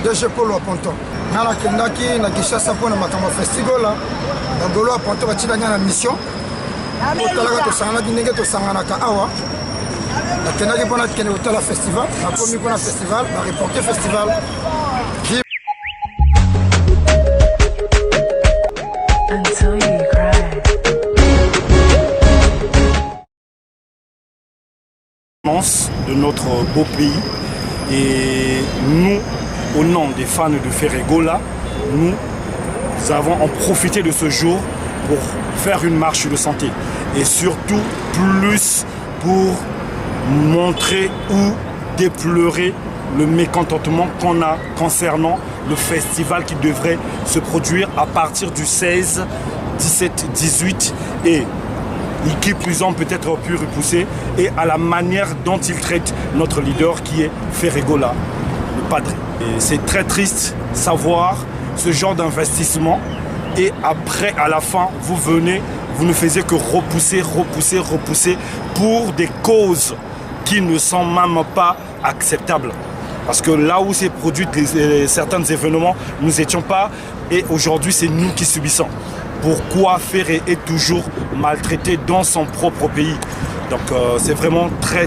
DG Polo Aponto. Nala kendaki na Kishasa pona makambo festival la. Na Golo Aponto batila na mission. Otala to sangana dinenge to sangana ka awa. Na kendaki pona kene otala festival, na komi pona festival, na reporter festival. Until you cry. De notre beau pays et nous, au nom des fans de Ferregola, nous avons en profité de ce jour pour faire une marche de santé et surtout plus pour montrer ou déplorer le mécontentement qu'on a concernant le festival qui devrait se produire à partir du 16, 17, 18 et qui plus en peut-être pu repousser et à la manière dont il traite notre leader qui est Ferregola, le padre. C'est très triste savoir ce genre d'investissement et après à la fin vous venez, vous ne faisiez que repousser pour des causes qui ne sont même pas acceptables. Parce que là où s'est produit certains événements, nous n'étions pas et aujourd'hui c'est nous qui subissons. Pourquoi Ferré est toujours maltraité dans son propre pays. Donc c'est vraiment très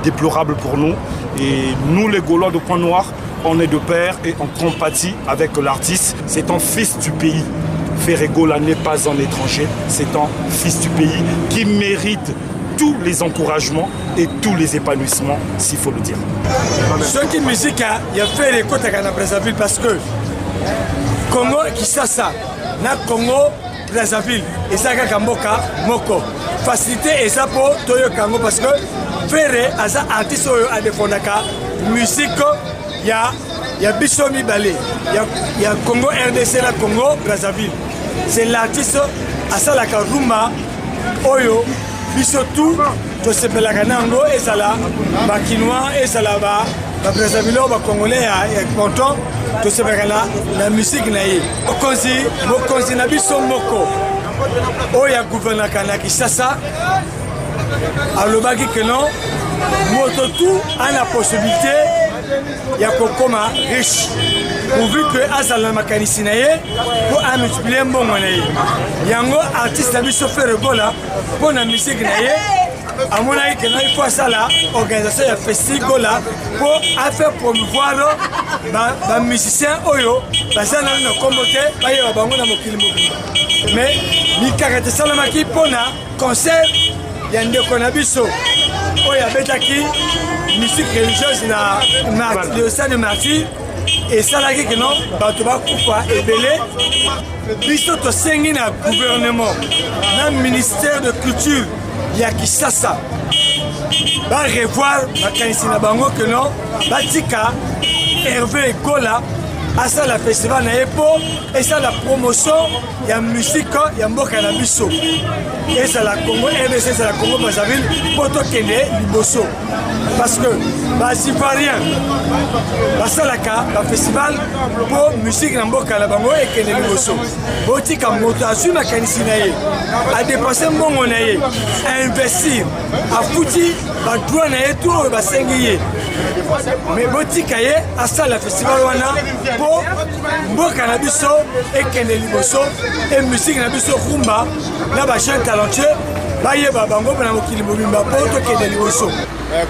déplorable pour nous. Et nous les Gaulois de Pointe-Noire, on est de pair et on compatit avec l'artiste. C'est un fils du pays. Ferregola n'est pas un étranger, c'est un fils du pays qui mérite tous les encouragements et tous les épanouissements, s'il faut le dire. Ce qui musique, il y a fait les côtes à Brazzaville parce que Congo qui ça. Na Congo, Brazzaville, et ça Mboka, Moko. Facilité et ça pour Toyo Congo parce que Ferré, as un artiste à défendaka, musique, il y a Bishomi Balé, il y a Congo RDC, la Congo, Brazzaville. C'est l'artiste à ça la Rumba, Oyo, Bissotou, Tosepela Kanango, et ça là, Bakinois, et ça là bas. Brazzaville, Congolais est content de se faire la musique. Mokonzi na biso moko oya gouverneur kana Kinshasa alobaki que non moto tout a la possibilité ya kokoma riche pourvu que azala makanisi na ye pour multiplier mbongo na ye yango artiste na biso Ferregola pour na musique na ye amonaki que non il faut ça la organisation ya festival pour faire promouvoir ba musicien oyo baza na kombo te bayeba bango na mokili mobimba mais mikakate esalamaki mpona concert ya ndeko na biso oyo abetaki musique religieuse na diocèse de Martyr esalaki ke non bato bakufa ebele biso tosengi na gouvernement na ministère de culture ya Kinshasa va revoir makanisi na bango que non batika Hervé Gola à ça la festival na epo et ça la promotion ya musique ya mboka na biso et ça la Congo RDC ça la Congo Brazzaville poto kende liboso parce que basivarien basalaka ba festival pour musique na mboka na bango et kende liboso botika moto azui makanisi na ye a dépenser mbongo na ye a investir a futi ba droit na ye tout basengi ye mais botika ye à ça la festival wana pour mboka na biso ekende liboso et musique na biso rumba na ba jeune talentueux bayeba bango na mokili mobimba po tokende liboso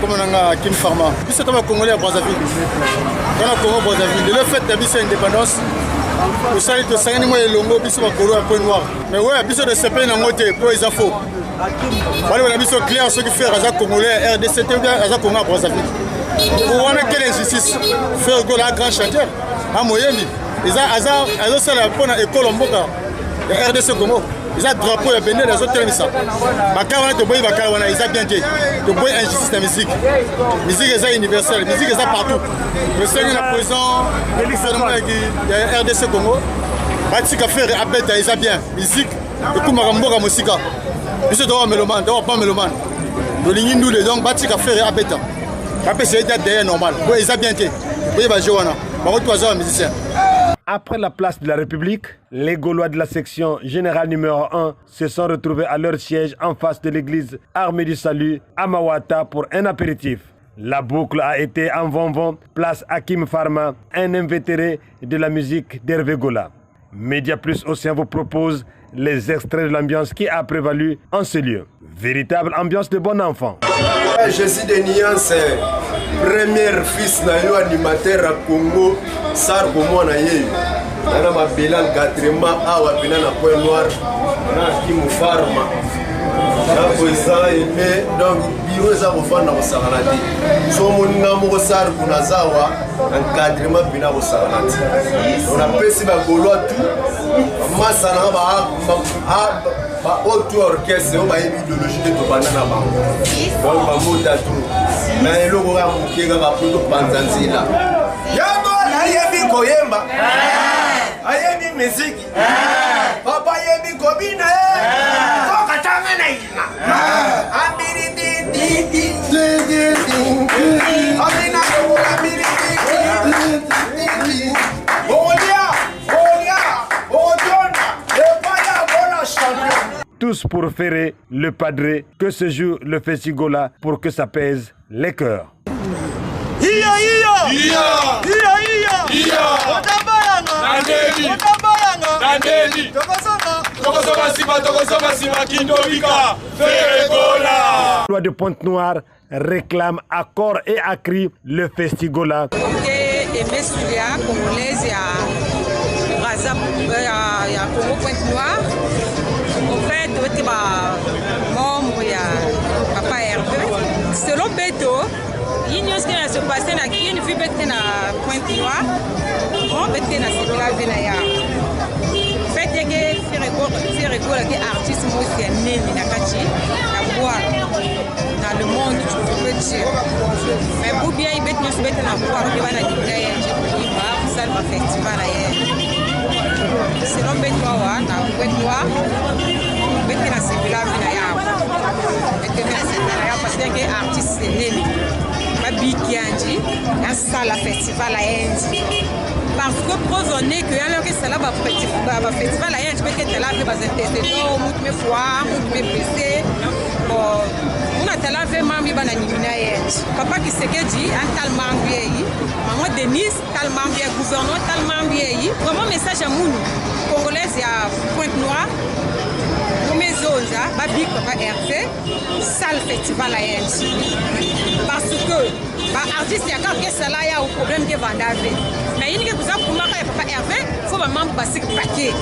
comme on a Kim Pharma biso tama congolais à Brazzaville dans la Congo Brazzaville le fait de biso indépendance au sali to sangani mo elongo biso ba Gaulois à Pointe-Noire mais ouais biso de CP na ngote pour les infos wale na biso clair ceux qui fait raza congolais RDC te bien raza Congo à Brazzaville pour wana quelle injustice faire Gola grand chanteur à Moyembi ils ont ça la bonne école en Mboka de RDC Congo ils ont drapeau ya bende les autres ça bakawana to boy bakawana ils ont bien dit to boy injustice la musique est universelle musique est partout le seigneur la président le gouvernement de RDC Congo batika faire abeta ils ont bien musique et kuma Mboka musika biso to meloman to pas meloman do lingindu les donc batika faire abeta après c'est derrière normal ils ont bien dit boy ba jowana ba retour à musicien. Après la place de la République, les Gaulois de la section générale numéro 1 se sont retrouvés à leur siège en face de l'église Armée du Salut à Mawata pour un apéritif. La boucle a été en vent, place Hakim Pharma, un invétéré de la musique d'Hervé Gola. Média Plus Océan vous propose les extraits de l'ambiance qui a prévalu en ce lieu. Véritable ambiance de bon enfant. Je suis de Niance, premier fils na animateur à Congo, Sar Gomo na yeyo. Nana mabelan quatrièmement awa pina na Point Noir, na Hakim Pharma. Na poisa aimé donc bureau za kofanda kosakana te. So moninga moko Sar kunazawa en quatrièmement pina kosakana te. On a pesi ba Gaulois tout. Masa na ba auto orchestre on ba idéologie de tobanda na bango. Donc ba mota tout. Na eloko ka mukenga ka poto panzanzila. Yabo na yebi koyemba. Ayebi muziki. Papa yebi kobina. Kokatanga na ina. Ambiri di di. Amina ko ambiri di. Olia. Tous pour Ferré, le padré, que se joue le festigola pour que ça pèse les cœurs. La loi de Pointe-Noire réclame à corps et à cri le festigola. Congolaise, il y a Congo Pointe-Noire. En fait, il y a membre, il y a Papa Hervé. Selon Beto, il y a ce qui se passe dans une vie à Pointe-Noire. On peut être dans ce village. En fait, il y a des artistes qui sont nés dans le monde, tu peux dire. Mais pour bien, il y a des gens qui sont festival. Selon Betoa, na Betoa, Betina Sibila Vinaya. Betina Sibila parce que les artistes nés, Babi Kianji, un sala festival à Endi. Parce que pour on est que alors que ça là va festival à Endi, peut-être là va s'intéresser, mout me foire, mout me blessé. On a tellement fait mamie bananimina Endi. Papa qui se dit un tal mamie, maman Denise tal mamie, gouverneur tal mamie. Vraiment message à Mounou. Congolaise à Pointe-Noire, pour mes zones, Babi Papa Hervé, salle festival à Endi. Parce que l'artiste, il y a quand il y a un problème de vendage. Mais il y a Papa Hervé, il faut vraiment passer le paquet.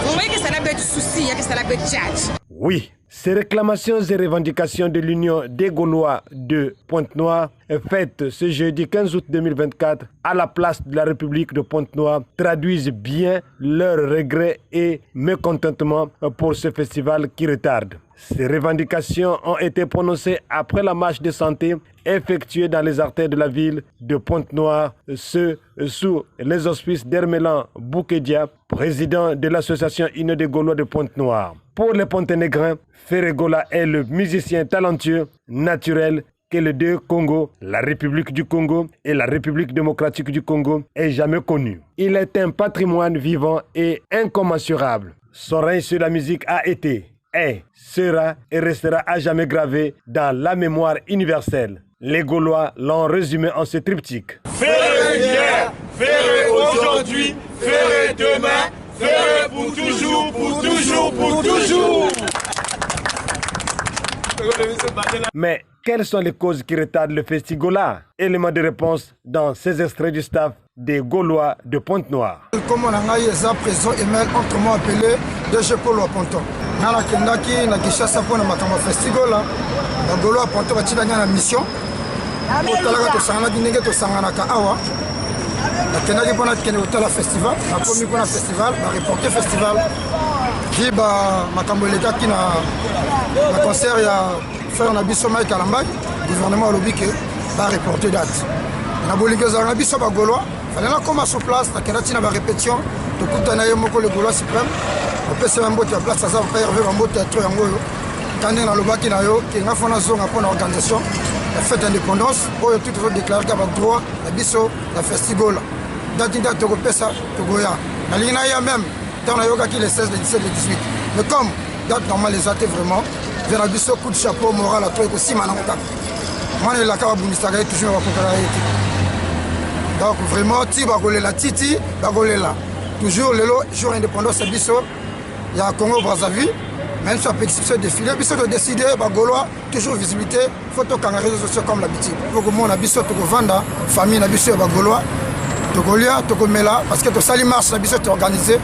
Vous voyez que ça n'a pas de souci, il y a que ça n'a pas de charge. Oui, ces réclamations et revendications de l'Union des Gaulois de Pointe-Noire faites ce jeudi 15 août 2024 à la place de la République de Pointe-Noire traduisent bien leurs regrets et mécontentement pour ce festival qui retarde. Ces revendications ont été prononcées après la marche de santé effectuée dans les artères de la ville de Pointe-Noire, ce sous les auspices d'Hermélan Boukedia, président de l'association Union des Gaulois de Pointe-Noire. Pour les Ponténégrins, Ferré Gola est le musicien talentueux, naturel, que les deux Congos, la République du Congo et la République démocratique du Congo, aient jamais connu. Il est un patrimoine vivant et incommensurable. Son règne sur la musique a été, est, sera et restera à jamais gravé dans la mémoire universelle. Les Gaulois l'ont résumé en ce triptyque. Ferré hier, Ferré aujourd'hui, Ferré demain, Ferré pour toujours, pour toujours, pour toujours. Mais quelles sont les causes qui retardent le festigola? Élément de réponse dans ces extraits du staff des Gaulois de Pointe-Noire. Comme on a eu un président Emile, autrement appelé DG Polo à Ponton. Dans la Kendaki, na Kishasa pour le festigola, les Gaulois à Ponton va tirer une mission. Pour talaga to sangana dinenge to sangana ka awa. La Kendaki pour notre Kenotala festival, la première pour festival, la reporter festival. Qui ba makambo l'État qui na concert ya faire na biso Mike Kalambak, gouvernement lobby que va reporter date. Na bolingo za na biso ba Gaulois, fallait na commencer sur place, na Kendaki na ba répétition, to kutana yo moko le Gaulois suprême. On peut se mettre en place ça va faire un beau théâtre yango yo. Tandis na lobaki na yo qui nga fona zonga pour l'organisation la fête d'indépendance pour tout le déclarer ka ba droit na biso la festival. Date to ko pesa to goya. Na lina ya même dans la yoga qui les 16, les 17, les 18. Mais comme date normale les athées vraiment, vers la biso coup de chapeau moral à toi aussi maintenant. mwana elaka babundisaka ye toujours bakokaka ye te. Donc vraiment ti bakolela titi bakolela toujours lelo jour indépendance ya biso ya Congo Brazzaville. Même si on peut se défiler, puis on décider, Gaulois, toujours visibilité, photo quand les réseaux sociaux comme l'habitude. Pour que mon abisso, tu vendre, famille n'abisso, Gaulois, tu golia, tu mela, parce que tu sali marche, l'abisso, tu organisé.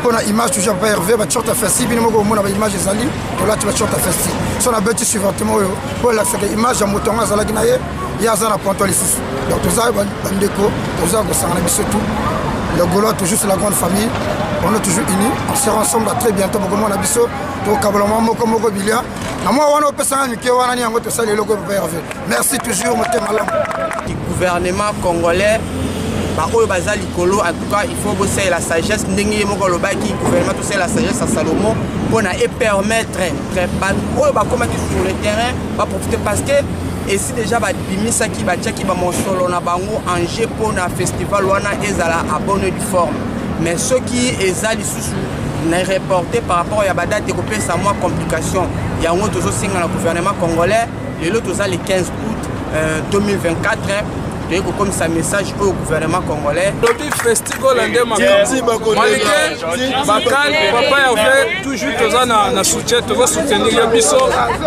Pour une image toujours pas hervé, tu as fait si, bien mon image est sali, tu là tu vas faire festi. Si on a bâti suivantement, pour la faire image à mouton à Zalaginaye, il y a un apprenti ici. Donc tout ça, bandeko, tout ça, ça en abisso tout. Le Gaulois, toujours c'est la grande famille. On est toujours unis, on sera ensemble très bientôt. Pour la biso, pour Kabalama, Moko Moko Bilia. Merci toujours, le gouvernement congolais, en tout cas, il faut bosser la sagesse. Le gouvernement tout la sagesse à Salomon pour permettre sur le terrain va profiter parce que et si déjà bimisa qui va tchaki ba monsolo na bango Angers pour un festival wana ezala à bonne forme. Mais ceux qui ezali sous n'est reporté par rapport à la date de ça moins complication. Il y a un autre signe dans le gouvernement congolais, et l'autre le 15 août 2024. Comme ça message au gouvernement congolais. Le festival toujours soutenir biso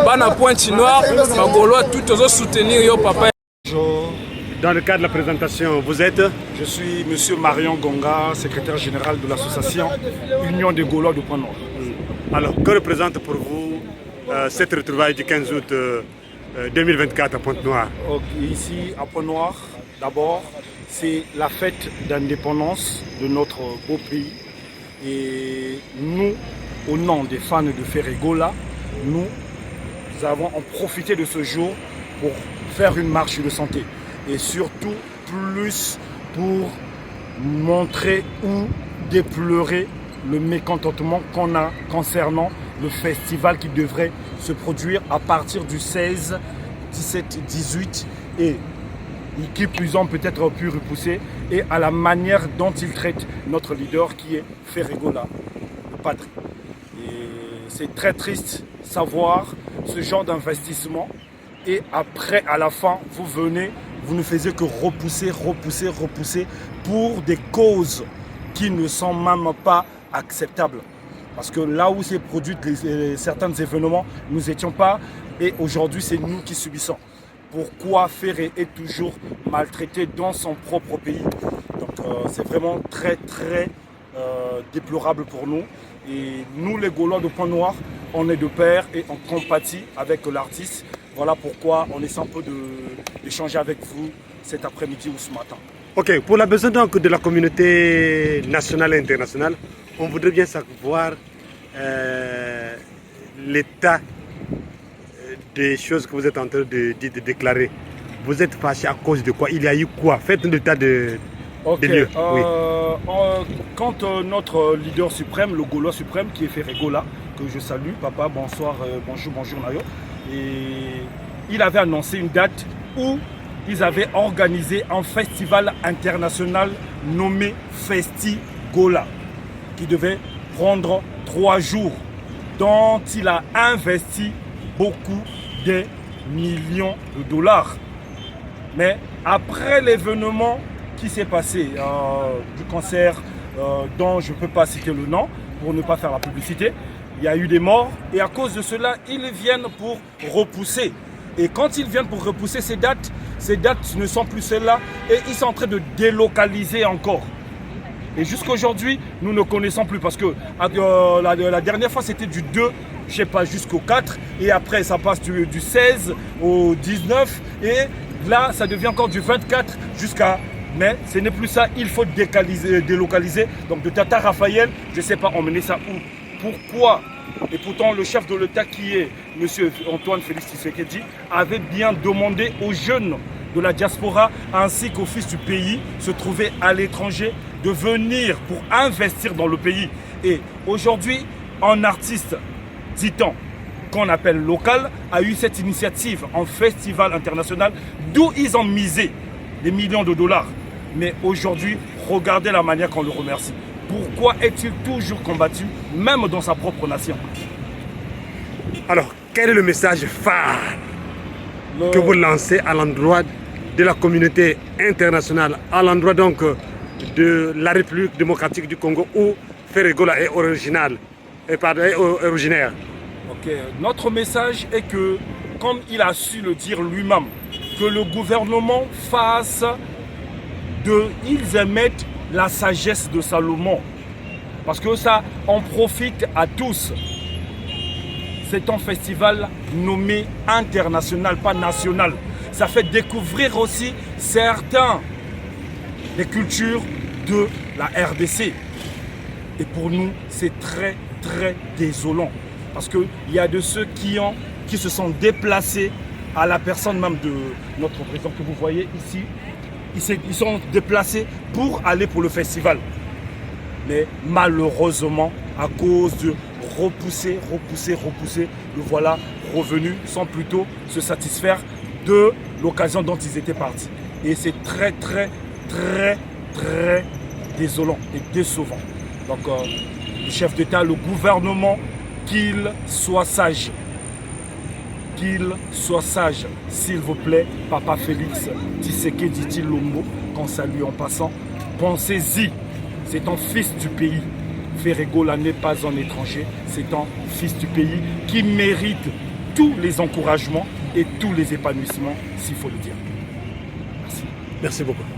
bana Pointe Noire bagolois tout soutenir papa. Dans le cadre de la présentation, vous êtes? Je suis monsieur Marion Gonga, secrétaire général de l'association Union des Gaulois du Point Nord. Alors, que représente pour vous cette retrouvaille du 15 août 2024 à Pointe-Noire? Ici, à Pointe-Noire, d'abord, c'est la fête d'indépendance de notre beau pays. Et nous, au nom des fans de Ferregola, nous avons en profité de ce jour pour faire une marche de santé. Et surtout, plus pour montrer ou déplorer le mécontentement qu'on a concernant le festival qui devrait se produire à partir du 16, 17, 18 et qui plus ont peut-être pu repousser et à la manière dont il traite notre leader qui est Ferregola, le patrie. Et c'est très triste savoir ce genre d'investissement et après, à la fin, vous ne faisiez que repousser pour des causes qui ne sont même pas acceptables. Parce que là où s'est produit certains événements, nous n'étions pas et aujourd'hui c'est nous qui subissons. Pourquoi Ferré est toujours maltraité dans son propre pays? Donc c'est vraiment très déplorable pour nous. Et nous les Gaulois de Point-Noir, on est de pair et on compatit avec l'artiste. Voilà pourquoi on essaie un peu d'échanger avec vous cet après-midi ou ce matin. Ok, pour la besoin donc de la communauté nationale et internationale, on voudrait bien savoir l'état des choses que vous êtes en train de déclarer. Vous êtes fâché à cause de quoi? Il y a eu quoi? Faites un état des lieux. Oui. Quand notre leader suprême, le Gaulois suprême, qui est Ferregola, que je salue, papa, bonsoir, bonjour Nayo, et il avait annoncé une date où ils avaient organisé un festival international nommé Festigola, qui devait prendre 3 jours, dont il a investi beaucoup de millions de dollars. Mais après l'événement qui s'est passé, du concert dont je ne peux pas citer le nom pour ne pas faire la publicité, il y a eu des morts et à cause de cela, ils viennent pour repousser. Et quand ils viennent pour repousser ces dates ne sont plus celles-là et ils sont en train de délocaliser encore. Et jusqu'à aujourd'hui, nous ne connaissons plus parce que la dernière fois c'était du 2, je sais pas, jusqu'au 4 et après ça passe du 16 au 19 et là ça devient encore du 24 jusqu'à... Mais ce n'est plus ça, il faut délocaliser. Donc de Tata Raphaël, je ne sais pas emmener ça où. Pourquoi? Et pourtant le chef de l'État qui est M. Antoine Félix Tshisekedi avait bien demandé aux jeunes de la diaspora ainsi qu'aux fils du pays se trouver à l'étranger de venir pour investir dans le pays. Et aujourd'hui, un artiste, dit-on, qu'on appelle local, a eu cette initiative en festival international d'où ils ont misé des millions de dollars. Mais aujourd'hui, regardez la manière qu'on le remercie. Pourquoi est-il toujours combattu, même dans sa propre nation? Alors, quel est le message phare? que vous lancez à l'endroit de la communauté internationale, à l'endroit donc de la République démocratique du Congo où Ferregola est originaire. Ok, notre message est que, comme il a su le dire lui-même, que le gouvernement fasse ils émettent la sagesse de Salomon. Parce que ça en profite à tous. C'est un festival nommé international, pas national. Ça fait découvrir aussi certaines des cultures de la RDC. Et pour nous, c'est très, très désolant. Parce qu'il y a de ceux qui se sont déplacés à la personne même de notre président que vous voyez ici. Ils sont déplacés pour aller pour le festival. Mais malheureusement, à cause de repousser, le voilà revenu sans plutôt se satisfaire de l'occasion dont ils étaient partis. Et c'est très, très, très, très désolant et décevant. Donc, le chef d'État, le gouvernement, qu'il soit sage. Qu'il soit sage, s'il vous plaît, Papa Félix Tshisekedi Tshilombo, qu'on salue en passant. Pensez-y, c'est un fils du pays. Ferregola n'est pas un étranger, c'est un fils du pays qui mérite tous les encouragements et tous les épanouissements, s'il faut le dire. Merci. Merci beaucoup.